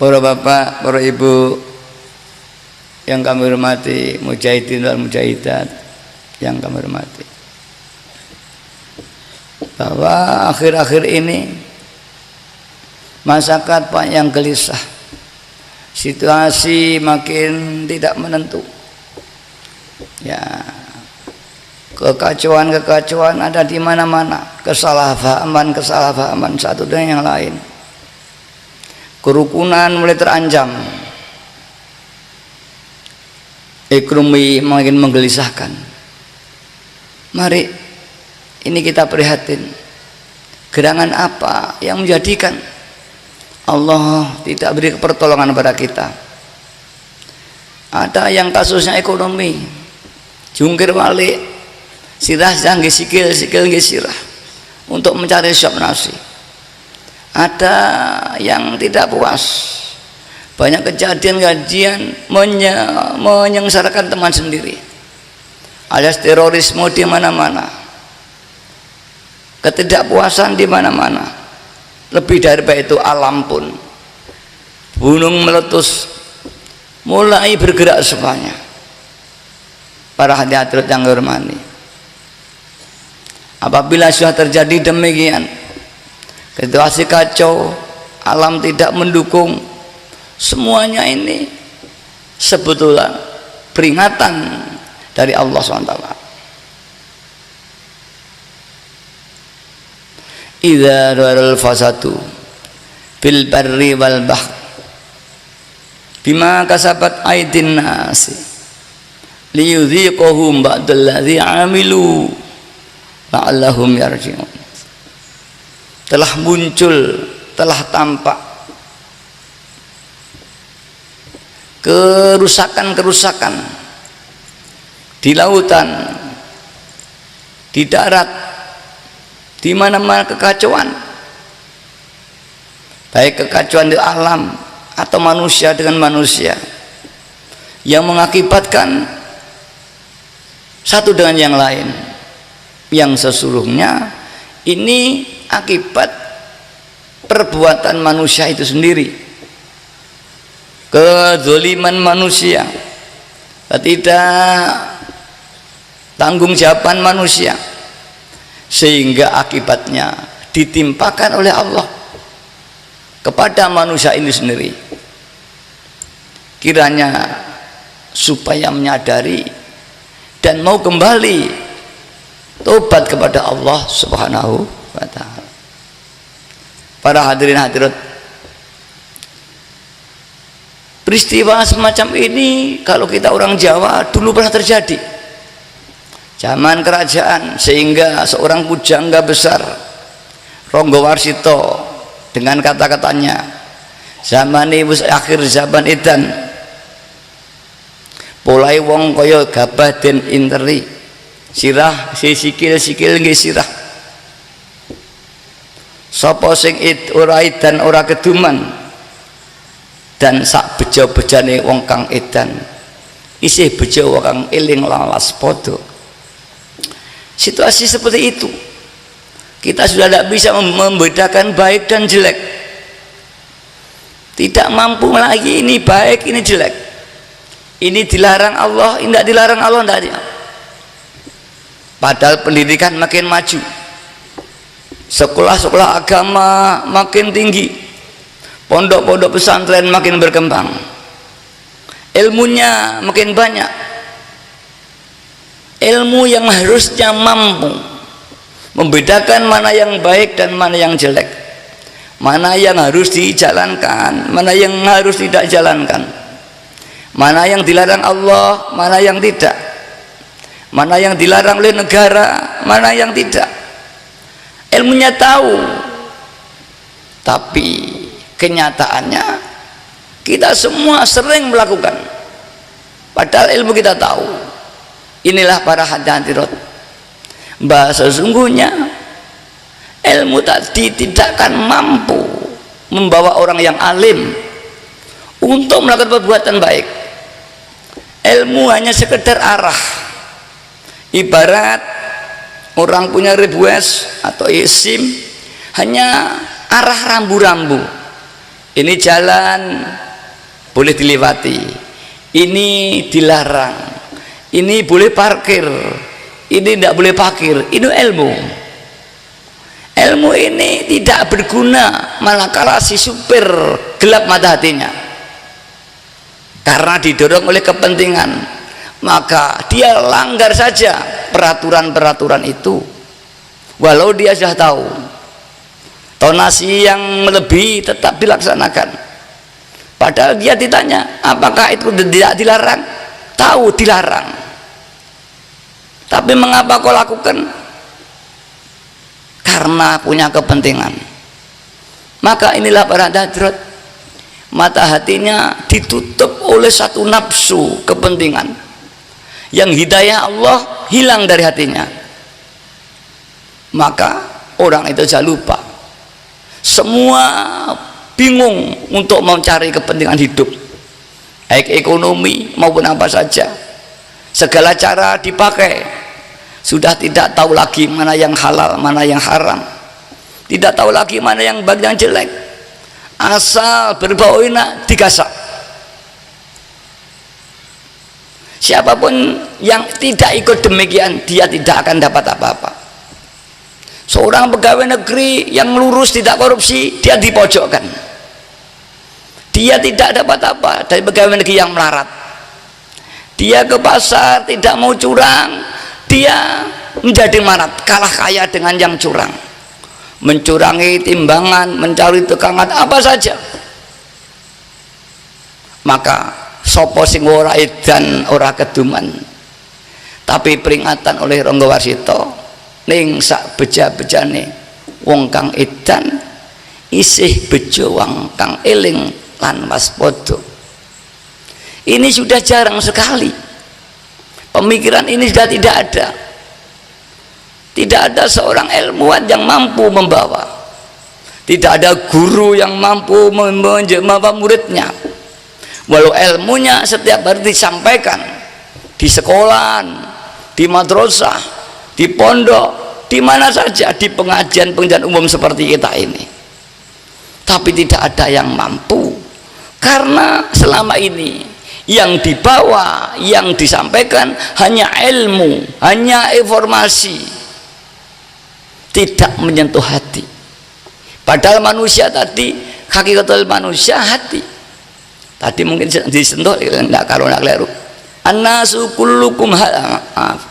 para bapak, para ibu yang kami hormati, mujahidin wal mujahidat yang kami hormati, bahwa akhir-akhir ini masyarakat banyak yang gelisah, situasi makin tidak menentu ya, kekacauan ada di mana-mana, kesalahpahaman satu dengan yang lain, kerukunan mulai terancam, ekonomi makin menggelisahkan. Mari ini kita prihatin, gerangan apa yang menjadikan Allah tidak beri pertolongan pada kita? Ada yang kasusnya ekonomi, jungkir balik, sirah jangan sikil sirah untuk mencari syop nasi. Ada yang tidak puas, banyak kejadian menyengsarakan teman sendiri, alias terorisme di mana-mana, ketidakpuasan di mana-mana. Lebih dari itu alam pun, gunung meletus, mulai bergerak semuanya. Para hadirin yang hormati, apabila sudah terjadi demikian, situasi kacau, alam tidak mendukung, semuanya ini sebetulnya peringatan dari Allah SWT. Idza daral fasadu fil barri wal bahr bima kasabat aydin nasi liyudhiqahum ba'dalladzi amilu la'allahum yarji'un. Telah muncul, telah tampak kerusakan-kerusakan di lautan, di darat, di mana-mana kekacauan, baik kekacauan di alam atau manusia dengan manusia, yang mengakibatkan satu dengan yang lain, yang sesungguhnya ini akibat perbuatan manusia itu sendiri, kezaliman manusia, ketidak tanggung jawaban manusia, sehingga akibatnya ditimpakan oleh Allah kepada manusia ini sendiri. Kiranya supaya menyadari dan mau kembali tobat kepada Allah Subhanahu wa ta'ala. Para hadirin hadirat, peristiwa semacam ini kalau kita orang Jawa dulu pernah terjadi zaman kerajaan, sehingga seorang pujangga besar Ronggo Warsito dengan kata-katanya, zaman ini akhir zaman edan, polai wong kaya gabah den interi, sirah si sikil nggih sirah, sapa sing ora edan ora keduman, dan sak bejo-bejane wong kang edan isih bejo wong kang eling lalas padha. Situasi seperti itu kita sudah tidak bisa membedakan baik dan jelek, tidak mampu lagi ini baik ini jelek, ini dilarang Allah, ini tidak dilarang Allah, tidak. Padahal pendidikan makin maju, sekolah-sekolah agama makin tinggi, pondok-pondok pesantren makin berkembang, ilmunya makin banyak, ilmu yang harusnya mampu membedakan mana yang baik dan mana yang jelek, mana yang harus dijalankan, mana yang harus tidak jalankan, mana yang dilarang Allah, mana yang tidak, mana yang dilarang oleh negara, mana yang tidak. Ilmunya tahu, tapi kenyataannya kita semua sering melakukan, padahal ilmu kita tahu. Inilah para hadirat, bahasa sesungguhnya ilmu tadi tidak akan mampu membawa orang yang alim untuk melakukan perbuatan baik. Ilmu hanya sekedar arah, ibarat orang punya ribues atau SIM, hanya arah rambu-rambu, ini jalan boleh dilewati, ini dilarang, ini boleh parkir, ini tidak boleh parkir. Ini ilmu. Ilmu ini tidak berguna manakala si supir gelap mata hatinya karena didorong oleh kepentingan, maka dia langgar saja peraturan-peraturan itu walau dia sudah tahu tonasi yang melebihi tetap dilaksanakan, padahal dia ditanya apakah itu tidak dilarang, tahu dilarang, tapi mengapa kau lakukan? Karena punya kepentingan. Maka inilah para hadrat, mata hatinya ditutup oleh satu nafsu kepentingan yang hidayah Allah hilang dari hatinya, maka orang itu jangan lupa, semua bingung untuk mencari kepentingan hidup, baik ekonomi maupun apa saja, segala cara dipakai, sudah tidak tahu lagi mana yang halal, mana yang haram, tidak tahu lagi mana yang baik yang jelek, asal berbau enak digasak. Siapapun yang tidak ikut demikian, dia tidak akan dapat apa-apa. Seorang pegawai negeri yang lurus tidak korupsi, dia dipojokkan, dia tidak dapat apa dari pegawai negeri yang melarat. Dia ke pasar tidak mau curang, dia menjadi marat, kalah kaya dengan yang curang, mencurangi timbangan, mencari tekangan apa saja. Maka sopo sing ora edan ora keduman, tapi peringatan oleh Rangga Warsita ning sak beja-bejane wong kang edan isih bejo wong kang eling lan waspada. Ini sudah jarang sekali. Pemikiran ini sudah tidak ada. Tidak ada seorang ilmuwan yang mampu membawa, tidak ada guru yang mampu membawa muridnya, walau ilmunya setiap hari disampaikan di sekolahan, di madrasah, di pondok, di mana saja, di pengajian-pengajian umum seperti kita ini, tapi tidak ada yang mampu, karena selama ini yang dibawa, yang disampaikan hanya ilmu, hanya informasi, tidak menyentuh hati. Padahal manusia tadi, hakikatul manusia hati. Tadi mungkin disentuh, enggak, kalau enggak keliru. Annasu kullukum maaf.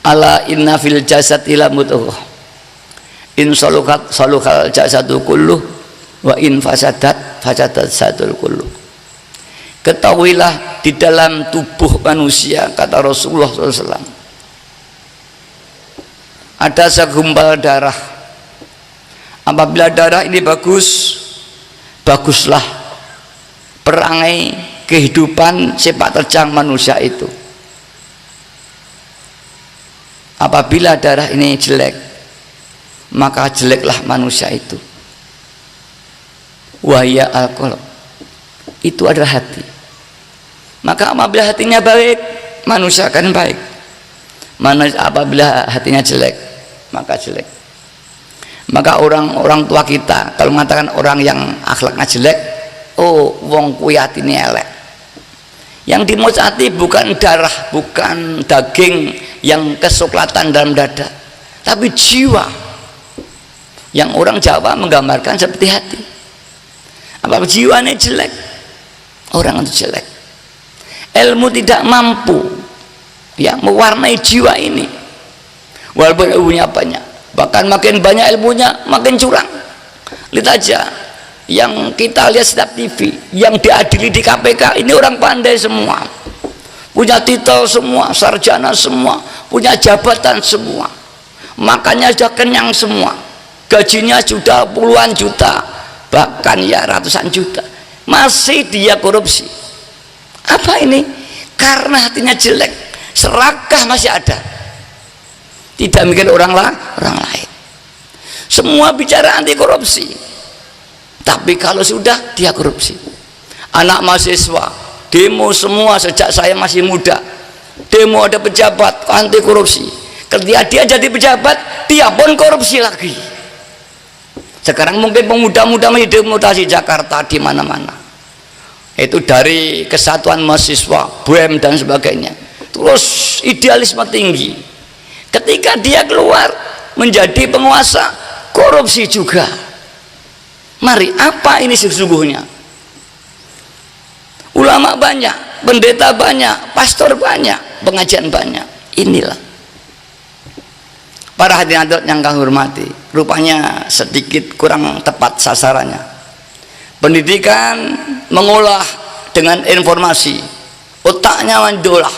Ala inna fil jasad ila mudghah in salukat salukal jasadu kulluh wa in fasadat fasadat sadul kulluh. Ketahuilah di dalam tubuh manusia, kata Rasulullah SAW, ada segumpal darah. Apabila darah ini bagus, baguslah perangai kehidupan sepak terjang manusia itu. Apabila darah ini jelek, maka jeleklah manusia itu. Wahya al-qalb, itu adalah hati. Maka apabila hatinya baik, manusia akan baik. Apabila hatinya jelek, maka jelek. Maka orang tua kita kalau mengatakan orang yang akhlaknya jelek, oh wong kuwi atine elek. Yang dimocati bukan darah, bukan daging yang kesuklatan dalam dada, tapi jiwa. Yang orang Jawa menggambarkan seperti hati. Apabila jiwanya jelek, orang itu jelek. Ilmu tidak mampu ya mewarnai jiwa ini, walaupun ilmunya banyak. Bahkan makin banyak ilmunya, makin curang. Lihat aja yang kita lihat setiap TV, yang diadili di KPK, ini orang pandai semua, punya titel semua, sarjana semua, punya jabatan semua, makannya sudah kenyang semua, gajinya sudah puluhan juta, bahkan ya ratusan juta, masih dia korupsi. Apa ini? Karena hatinya jelek, serakah masih ada, tidak mikir orang lain. Semua bicara anti korupsi, tapi kalau sudah dia korupsi. Anak mahasiswa demo semua sejak saya masih muda, demo ada pejabat anti korupsi. Ketika dia jadi pejabat, dia pun korupsi lagi. Sekarang mungkin pemuda-muda masih demonstrasi Jakarta di mana-mana. Itu dari Kesatuan Mahasiswa, BEM dan sebagainya. Terus idealisme tinggi. Ketika dia keluar menjadi penguasa, korupsi juga. Mari, apa ini sesungguhnya? Ulama banyak, pendeta banyak, pastor banyak, pengajian banyak. Inilah para hadirin yang kami hormati, rupanya sedikit kurang tepat sasarannya. Pendidikan mengolah dengan informasi, otaknya mendolah,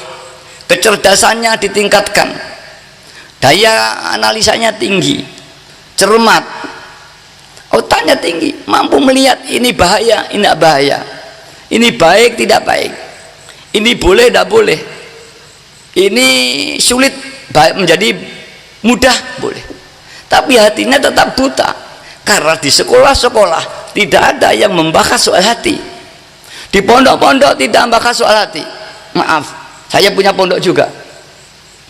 kecerdasannya ditingkatkan, daya analisanya tinggi, cermat, otaknya tinggi, mampu melihat ini bahaya, ini tidak bahaya, ini baik tidak baik, ini boleh tidak boleh, ini sulit menjadi mudah boleh, tapi hatinya tetap buta karena di sekolah-sekolah tidak ada yang membahas soal hati. Di pondok-pondok tidak membahas soal hati. Maaf, saya punya pondok juga.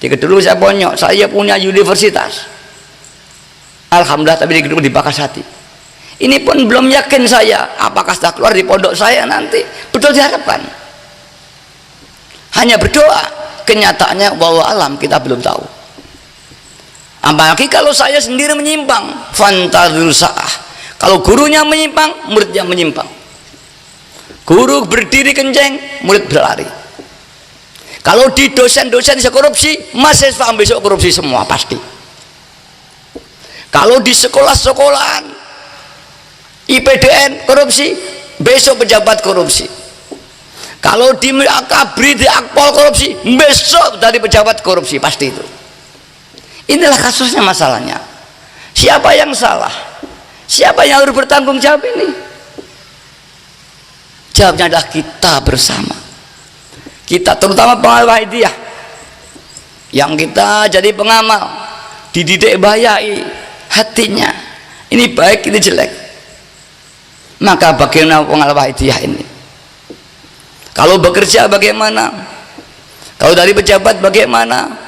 Di dulu saya ponyok, saya punya universitas. Alhamdulillah, tapi di gedung dibahas hati. Ini pun belum yakin saya apakah setelah keluar di pondok saya nanti betul diharapkan. Hanya berdoa, kenyataannya wallahu alam kita belum tahu. Apalagi kalau saya sendiri menyimpang, fantazir sa'ah. Kalau gurunya menyimpang, muridnya menyimpang. Guru berdiri kenceng, murid berlari. Kalau di dosen-dosen bisa korupsi, mahasiswa besok korupsi semua pasti. Kalau di sekolah-sekolahan IPDN korupsi, besok pejabat korupsi. Kalau di Akabri, di Akpol korupsi, besok dari pejabat korupsi pasti itu. Inilah kasusnya, masalahnya. Siapa yang salah? Siapa yang harus bertanggung jawab ini? Jawabnya adalah kita bersama. Kita, terutama pengamal Wahidiyah, yang kita jadi pengamal, dididik bayai hatinya. Ini baik, ini jelek. Maka bagaimana pengamal Wahidiyah ini? Kalau bekerja bagaimana? Kalau dari pejabat bagaimana?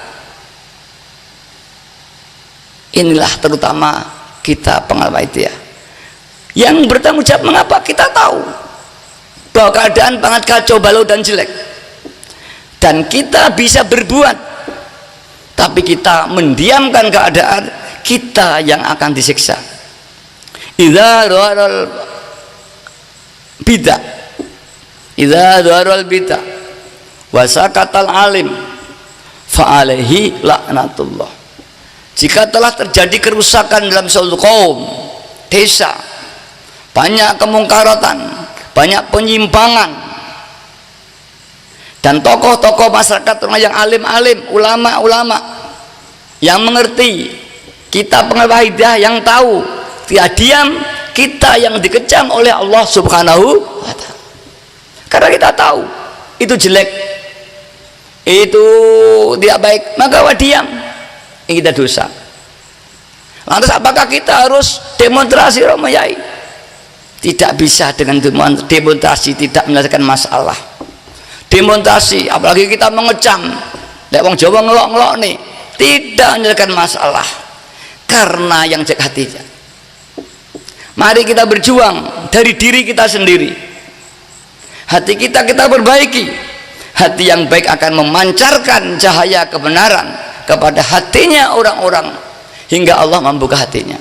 Inilah terutama kita pengamal Wahidiyah yang bertanggung jawab. Mengapa? Kita tahu bahwa keadaan sangat kacau balau dan jelek, dan kita bisa berbuat, tapi kita mendiamkan keadaan, kita yang akan disiksa. Idza dharal bidah, idza dharal bidah wa sakatal alim fa alaihi laknatullah. Jika telah terjadi kerusakan dalam suatu kaum, desa, banyak kemungkaratan, banyak penyimpangan, dan tokoh-tokoh masyarakat yang alim-alim, ulama-ulama yang mengerti, kita pengamal Wahidiyah yang tahu, tidak diam, kita yang dikecam oleh Allah Subhanahu wa Ta'ala. Karena kita tahu itu jelek, itu tidak baik, maka diam. Ini kita dosa. Lantas apakah kita harus demonstrasi Romayai? Tidak bisa dengan demonstrasi tidak menyelesaikan masalah. Demonstrasi, apalagi kita mengecam, lek wong Jawa ngelok-ngelok nih, tidak menyelesaikan masalah karena yang cek hatinya. Mari kita berjuang dari diri kita sendiri. Hati kita perbaiki. Hati yang baik akan memancarkan cahaya kebenaran kepada hatinya orang-orang hingga Allah membuka hatinya.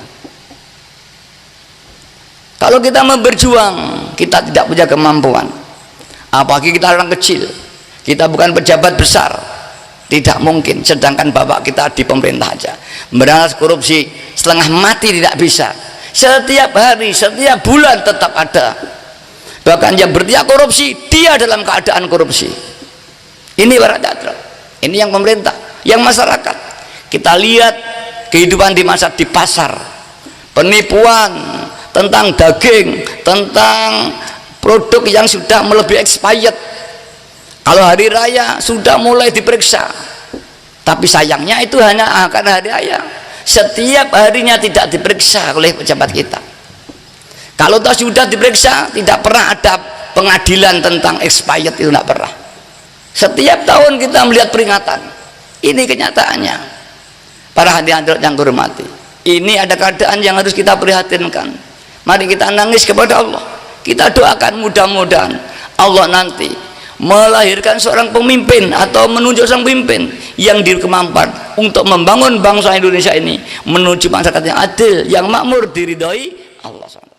Kalau kita mau berjuang, kita tidak punya kemampuan, apalagi kita orang kecil, kita bukan pejabat besar, tidak mungkin. Sedangkan bapak kita di pemerintah aja memberantas korupsi setengah mati tidak bisa. Setiap hari, setiap bulan tetap ada. Bahkan yang bertiak korupsi, dia dalam keadaan korupsi. Ini barat, ini yang pemerintah, yang masyarakat. Kita lihat kehidupan di pasar, penipuan tentang daging, tentang produk yang sudah melebihi expired. Kalau hari raya sudah mulai diperiksa, tapi sayangnya itu hanya akan hari raya, setiap harinya tidak diperiksa oleh pejabat kita. Kalau sudah diperiksa, tidak pernah ada pengadilan tentang expired, itu tidak pernah. Setiap tahun kita melihat peringatan. Ini kenyataannya. Para hadirin yang hormati, ini ada keadaan yang harus kita prihatinkan. Mari kita nangis kepada Allah. Kita doakan mudah-mudahan Allah nanti melahirkan seorang pemimpin atau menunjuk seorang pemimpin yang berkemampuan untuk membangun bangsa Indonesia ini menuju masyarakat yang adil, yang makmur, diridhoi Allah.